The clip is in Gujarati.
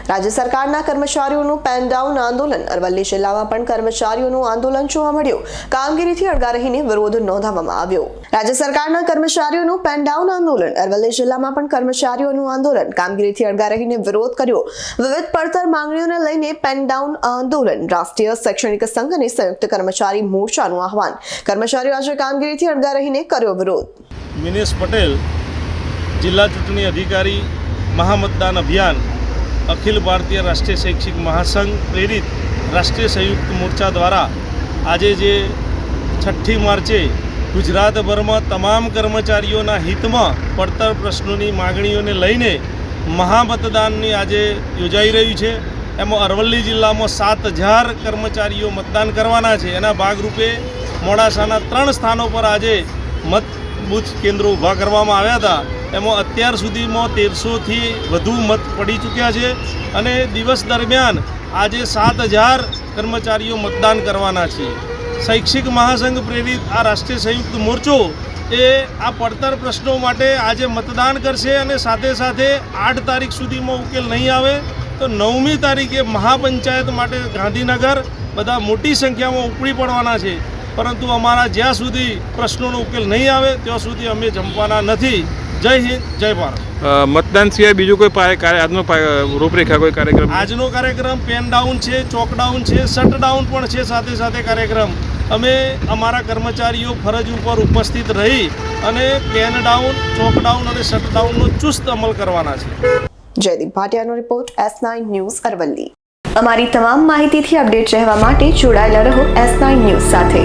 રાજ્ય સરકારના કર્મચારીઓનું પેન ડાઉન આંદોલન અરવલ્લી જિલ્લામાં પણ કર્મચારીઓનું આંદોલન જોવા મળ્યું। કામગીરીથી અડગા રહીને વિરોધ નોંધાવવામાં આવ્યો। રાજ્ય સરકારના કર્મચારીઓનું પેન ડાઉન આંદોલન અરવલ્લી જિલ્લામાં પણ કર્મચારીઓનું આંદોલન કામગીરીથી અડગા રહીને વિરોધ કર્યો। વિવિધ પડતર માંગણીઓને લઈને પેન ડાઉન આંદોલન રાષ્ટ્રીય શૈક્ષણિક સંઘ અને સંયુક્ત કર્મચારી મોરચાનું આહવાન। કર્મચારીઓ આજે કામગીરીથી અડગા રહીને કર્યો વિરોધ। મિનેશ પટેલ, જિલ્લા ચૂંટણી અધિકારી, મહામતદાન અભિયાન, અખિલ ભારતીય રાષ્ટ્રીય શૈક્ષિક મહાસંઘ પ્રેરિત રાષ્ટ્રીય સંયુક્ત મોરચા દ્વારા આજે જે 6ઠ્ઠી માર્ચે ગુજરાતભરમાં તમામ કર્મચારીઓના હિતમાં પડતર પ્રશ્નોની માગણીઓને લઈને મહામતદાનની આજે યોજાઈ રહ્યું છે। એમાં અરવલ્લી જિલ્લામાં 7000 કર્મચારીઓ મતદાન કરવાના છે। એના ભાગરૂપે મોડાસાના 3 સ્થાનો પર આજે મત બૂથ કેન્દ્રો ઊભા કરવામાં આવ્યા હતા। એમાં અત્યાર સુધીમાં 1300થી વધુ મત પડી ચૂક્યા છે અને દિવસ દરમિયાન આજે 7000 કર્મચારીઓ મતદાન કરવાના છે। શૈક્ષિક મહાસંઘ પ્રેરિત આ રાષ્ટ્રીય સંયુક્ત મોરચો એ આ પડતર પ્રશ્નો માટે આજે મતદાન કરશે અને સાથે સાથે 8 તારીખ સુધીમાં ઉકેલ નહીં આવે તો 9મી તારીખે મહાપંચાયત માટે ગાંધીનગર બધા મોટી સંખ્યામાં ઉપડી પડવાના છે। પરંતુ અમારા જ્યાં સુધી પ્રશ્નોનો ઉકેલ નહીં આવે ત્યાં સુધી અમે જંપવાના નથી। જય હિન્દ, જય ભારત। મતદાન સિવાય બીજું કોઈ આજનો રૂપરેખા કોઈ કાર્યક્રમ? આજનો કાર્યક્રમ પેન ડાઉન છે, ચોક ડાઉન છે, શટ ડાઉન પણ છે। સાથે સાથે કાર્યક્રમ અમે અમારા કર્મચારીઓ ફરજ ઉપર ઉપસ્થિત રહી અને પેન ડાઉન, ચોક ડાઉન અને શટ ડાઉનનો ચુસ્ત અમલ કરવાના છે। જયદીપ ભાટિયાનો રિપોર્ટ, S9 ન્યૂઝ અરવલ્લી। અમારી તમામ માહિતીથી અપડેટ રહેવા માટે જોડાયેલા રહો S9 ન્યૂઝ સાથે।